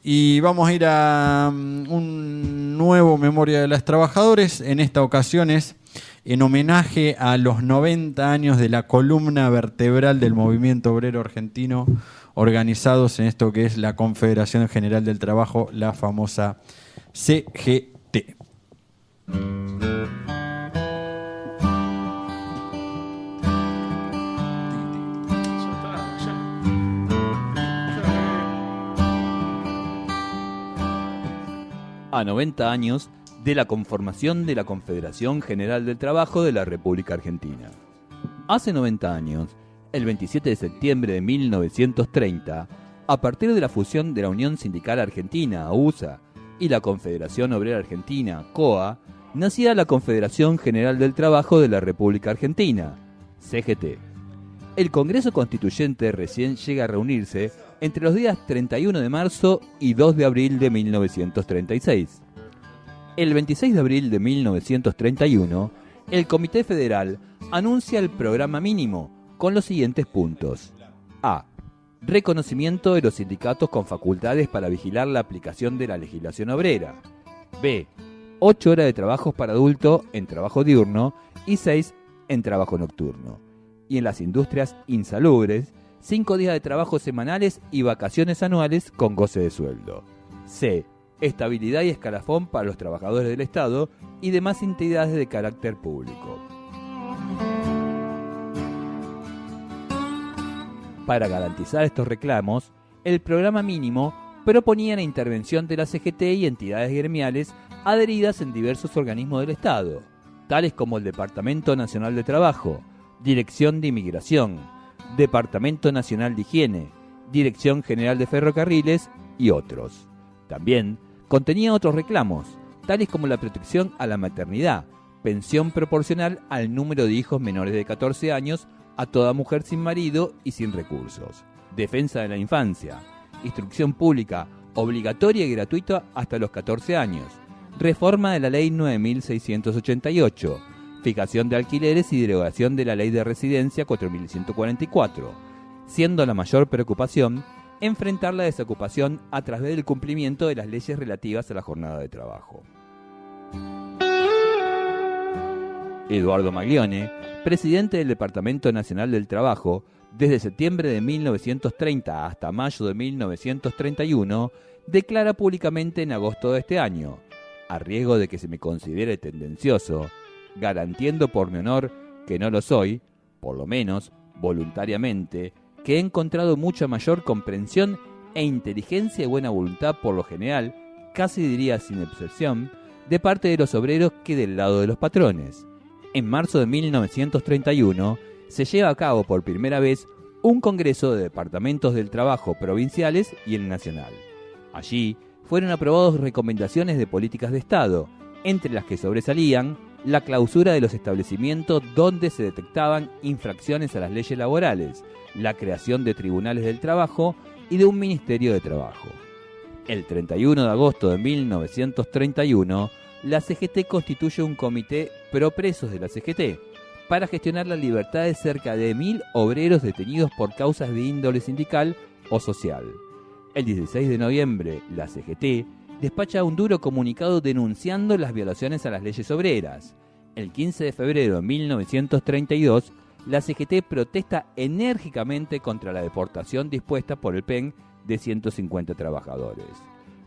Y vamos a ir a un nuevo Memoria de los Trabajadores. En esta ocasión es en homenaje a los 90 años de la columna vertebral del movimiento obrero argentino, organizados en esto que es la Confederación General del Trabajo, la famosa CGT. A 90 años de la conformación de la Confederación General del Trabajo de la República Argentina. Hace 90 años, el 27 de septiembre de 1930, a partir de la fusión de la Unión Sindical Argentina, USA, y la Confederación Obrera Argentina, COA, nacía la Confederación General del Trabajo de la República Argentina, CGT. El Congreso Constituyente recién llega a reunirse entre los días 31 de marzo y 2 de abril de 1936. El 26 de abril de 1931, el Comité Federal anuncia el programa mínimo con los siguientes puntos. A. Reconocimiento de los sindicatos con facultades para vigilar la aplicación de la legislación obrera. B. 8 horas de trabajo para adulto en trabajo diurno y 6 en trabajo nocturno. Y en las industrias insalubres, 5 días de trabajo semanales y vacaciones anuales con goce de sueldo. C. Estabilidad y escalafón para los trabajadores del Estado y demás entidades de carácter público. Para garantizar estos reclamos, el programa mínimo proponía la intervención de la CGT y entidades gremiales adheridas en diversos organismos del Estado, tales como el Departamento Nacional de Trabajo, Dirección de Inmigración, Departamento Nacional de Higiene, Dirección General de Ferrocarriles y otros. También contenía otros reclamos, tales como la protección a la maternidad, pensión proporcional al número de hijos menores de 14 años a toda mujer sin marido y sin recursos, defensa de la infancia, instrucción pública obligatoria y gratuita hasta los 14 años, reforma de la Ley 9688, fijación de alquileres y derogación de la Ley de Residencia 4144, siendo la mayor preocupación enfrentar la desocupación a través del cumplimiento de las leyes relativas a la jornada de trabajo. Eduardo Maglione, presidente del Departamento Nacional del Trabajo, desde septiembre de 1930 hasta mayo de 1931, declara públicamente en agosto de este año, a riesgo de que se me considere tendencioso, garantizando por mi honor que no lo soy, por lo menos voluntariamente, que he encontrado mucha mayor comprensión e inteligencia y buena voluntad por lo general, casi diría sin excepción, de parte de los obreros que del lado de los patrones. En marzo de 1931 se lleva a cabo por primera vez un congreso de departamentos del trabajo provinciales y el nacional. Allí fueron aprobadas recomendaciones de políticas de Estado, entre las que sobresalían la clausura de los establecimientos donde se detectaban infracciones a las leyes laborales, la creación de tribunales del trabajo y de un ministerio de trabajo. El 31 de agosto de 1931, la CGT constituye un comité pro presos de la CGT para gestionar la libertad de cerca de 1.000 obreros detenidos por causas de índole sindical o social. El 16 de noviembre, la CGT despacha un duro comunicado denunciando las violaciones a las leyes obreras. El 15 de febrero de 1932, la CGT protesta enérgicamente contra la deportación dispuesta por el PEN de 150 trabajadores.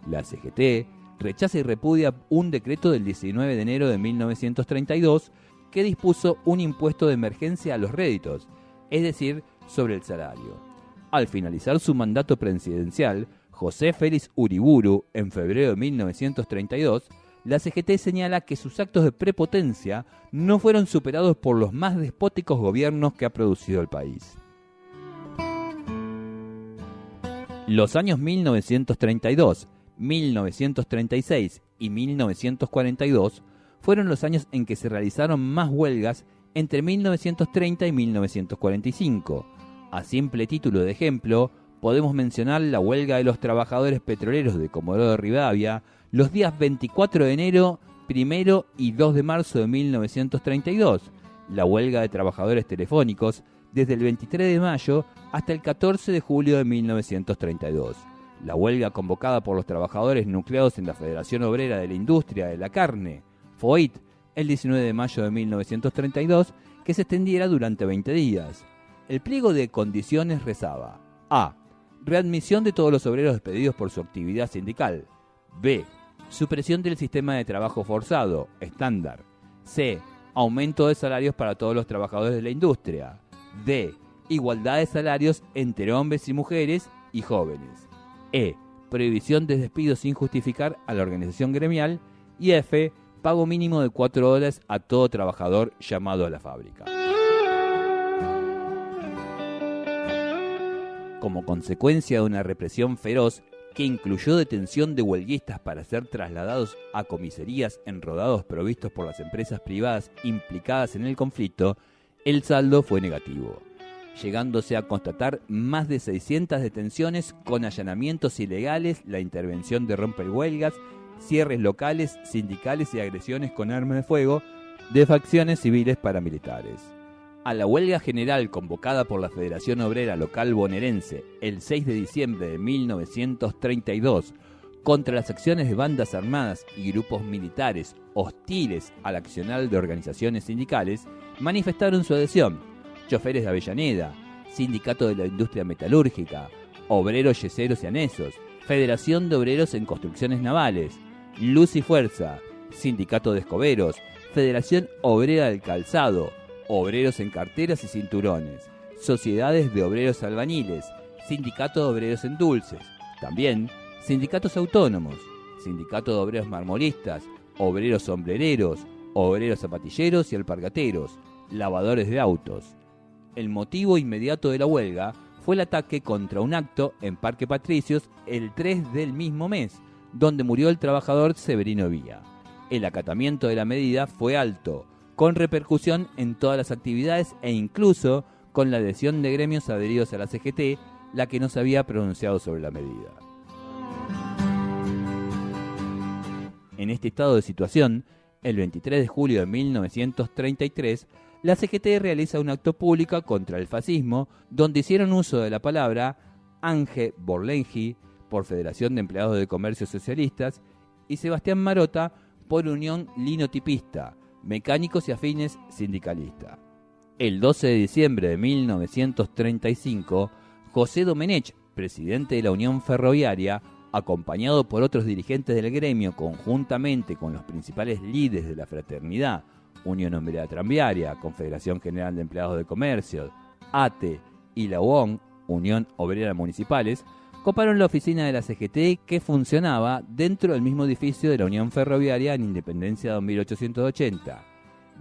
La CGT rechaza y repudia un decreto del 19 de enero de 1932 que dispuso un impuesto de emergencia a los réditos, es decir, sobre el salario. Al finalizar su mandato presidencial, José Félix Uriburu, en febrero de 1932, la CGT señala que sus actos de prepotencia no fueron superados por los más despóticos gobiernos que ha producido el país. Los años 1932, 1936 y 1942 fueron los años en que se realizaron más huelgas entre 1930 y 1945. A simple título de ejemplo, podemos mencionar la huelga de los trabajadores petroleros de Comodoro Rivadavia los días 24 de enero, 1 y 2 de marzo de 1932, la huelga de trabajadores telefónicos desde el 23 de mayo hasta el 14 de julio de 1932, La huelga convocada por los trabajadores nucleados en la Federación Obrera de la Industria de la Carne, FOIT, el 19 de mayo de 1932, que se extendiera durante 20 días. El pliego de condiciones rezaba: A. Readmisión de todos los obreros despedidos por su actividad sindical. B. Supresión del sistema de trabajo forzado, estándar. C. Aumento de salarios para todos los trabajadores de la industria. D. Igualdad de salarios entre hombres y mujeres y jóvenes. E. Prohibición de despidos sin justificar a la organización gremial. Y F. Pago mínimo de 4 horas a todo trabajador llamado a la fábrica. Como consecuencia de una represión feroz que incluyó detención de huelguistas para ser trasladados a comisarías en rodados provistos por las empresas privadas implicadas en el conflicto, el saldo fue negativo, llegándose a constatar más de 600 detenciones con allanamientos ilegales, la intervención de rompehuelgas, cierres locales, sindicales y agresiones con armas de fuego de facciones civiles paramilitares. A la huelga general convocada por la Federación Obrera Local Bonaerense el 6 de diciembre de 1932 contra las acciones de bandas armadas y grupos militares hostiles al accionar de organizaciones sindicales, manifestaron su adhesión choferes de Avellaneda, Sindicato de la Industria Metalúrgica, Obreros Yeseros y Anesos, Federación de Obreros en Construcciones Navales, Luz y Fuerza, Sindicato de Escoberos, Federación Obrera del Calzado, Obreros en Carteras y Cinturones, Sociedades de Obreros Albañiles, Sindicato de Obreros en Dulces, también sindicatos autónomos, Sindicato de Obreros Marmolistas, Obreros Sombrereros, Obreros Zapatilleros y Alpargateros, Lavadores de Autos. El motivo inmediato de la huelga fue el ataque contra un acto en Parque Patricios el 3 del mismo mes, donde murió el trabajador Severino Vía. El acatamiento de la medida fue alto, con repercusión en todas las actividades e incluso con la adhesión de gremios adheridos a la CGT, la que no se había pronunciado sobre la medida. En este estado de situación, el 23 de julio de 1933, la CGT realiza un acto público contra el fascismo, donde hicieron uso de la palabra Ángel Borlengi por Federación de Empleados de Comercio Socialistas y Sebastián Marota por Unión Linotipista, Mecánicos y Afines Sindicalista. El 12 de diciembre de 1935, José Domenech, presidente de la Unión Ferroviaria, acompañado por otros dirigentes del gremio conjuntamente con los principales líderes de la fraternidad, Unión Obrera Tranviaria, Confederación General de Empleados de Comercio, ATE y la UON, Unión Obrera Municipales, coparon la oficina de la CGT que funcionaba dentro del mismo edificio de la Unión Ferroviaria en Independencia 2880.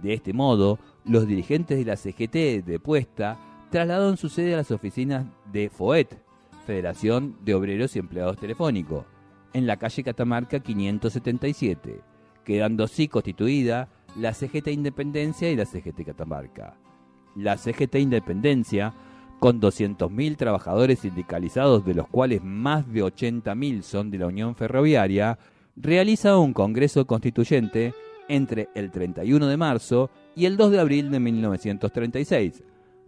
De este modo, los dirigentes de la CGT depuesta trasladaron su sede a las oficinas de FOET, Federación de Obreros y Empleados Telefónicos, en la calle Catamarca 577, quedando así constituida la CGT Independencia y la CGT Catamarca. La CGT Independencia, con 200.000 trabajadores sindicalizados, de los cuales más de 80.000 son de la Unión Ferroviaria, realiza un congreso constituyente entre el 31 de marzo y el 2 de abril de 1936.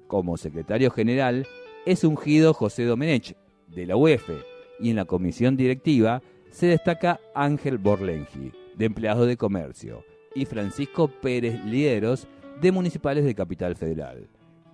Como secretario general es ungido José Domenech, de la UEF, y en la comisión directiva se destaca Ángel Borlengi, de Empleados de Comercio, y Francisco Pérez Lideros, de Municipales de Capital Federal.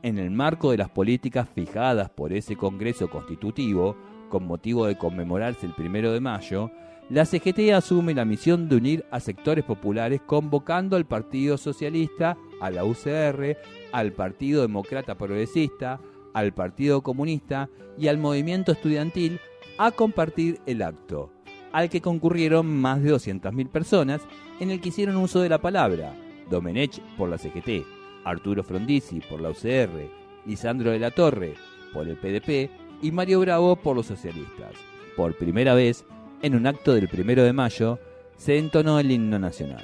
En el marco de las políticas fijadas por ese Congreso Constitutivo, con motivo de conmemorarse el 1 de mayo, la CGT asume la misión de unir a sectores populares convocando al Partido Socialista, a la UCR, al Partido Demócrata Progresista, al Partido Comunista y al Movimiento Estudiantil a compartir el acto, al que concurrieron más de 200.000 personas, en el que hicieron uso de la palabra Domenech por la CGT, Arturo Frondizi por la UCR, Lisandro de la Torre por el PDP y Mario Bravo por los socialistas. Por primera vez, en un acto del 1 de mayo, se entonó el himno nacional.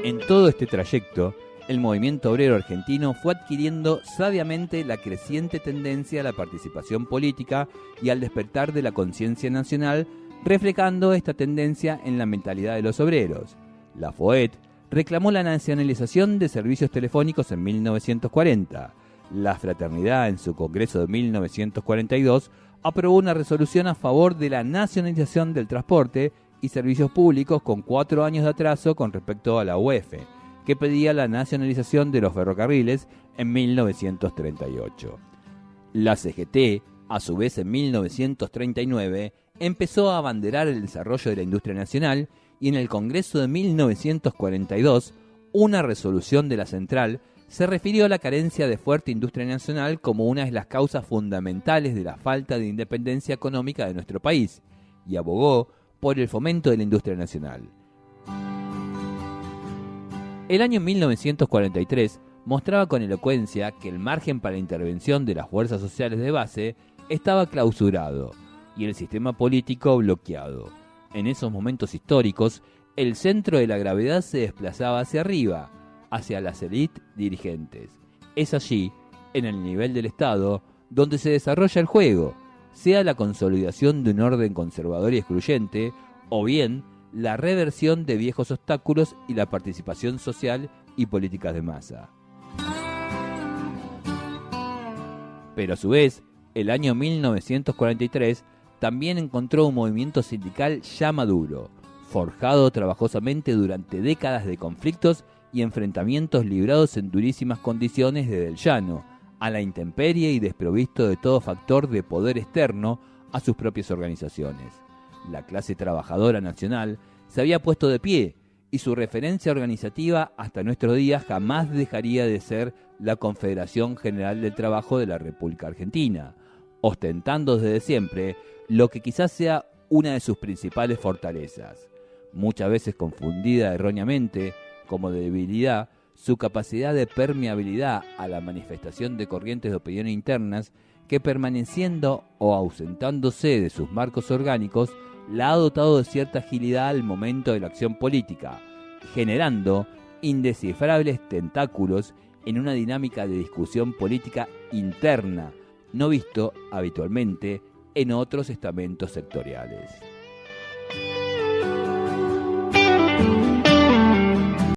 En todo este trayecto, el movimiento obrero argentino fue adquiriendo sabiamente la creciente tendencia a la participación política y al despertar de la conciencia nacional, reflejando esta tendencia en la mentalidad de los obreros. La FOET reclamó la nacionalización de servicios telefónicos en 1940. La Fraternidad, en su congreso de 1942, aprobó una resolución a favor de la nacionalización del transporte y servicios públicos con 4 años de atraso con respecto a la UEF, que pedía la nacionalización de los ferrocarriles en 1938. La CGT, a su vez en 1939, empezó a abanderar el desarrollo de la industria nacional y en el Congreso de 1942, una resolución de la central se refirió a la carencia de fuerte industria nacional como una de las causas fundamentales de la falta de independencia económica de nuestro país y abogó por el fomento de la industria nacional. El año 1943 mostraba con elocuencia que el margen para la intervención de las fuerzas sociales de base estaba clausurado y el sistema político bloqueado. En esos momentos históricos, el centro de la gravedad se desplazaba hacia arriba, hacia las élites dirigentes. Es allí, en el nivel del Estado, donde se desarrolla el juego, sea la consolidación de un orden conservador y excluyente, o bien la reversión de viejos obstáculos y la participación social y políticas de masa. Pero a su vez, el año 1943 también encontró un movimiento sindical ya maduro, forjado trabajosamente durante décadas de conflictos y enfrentamientos librados en durísimas condiciones desde el llano, a la intemperie y desprovisto de todo factor de poder externo a sus propias organizaciones. La clase trabajadora nacional se había puesto de pie y su referencia organizativa hasta nuestros días jamás dejaría de ser la Confederación General del Trabajo de la República Argentina, ostentando desde siempre lo que quizás sea una de sus principales fortalezas, muchas veces confundida erróneamente como debilidad, su capacidad de permeabilidad a la manifestación de corrientes de opinión internas que, permaneciendo o ausentándose de sus marcos orgánicos, la ha dotado de cierta agilidad al momento de la acción política, generando indescifrables tentáculos en una dinámica de discusión política interna, no visto habitualmente en otros estamentos sectoriales.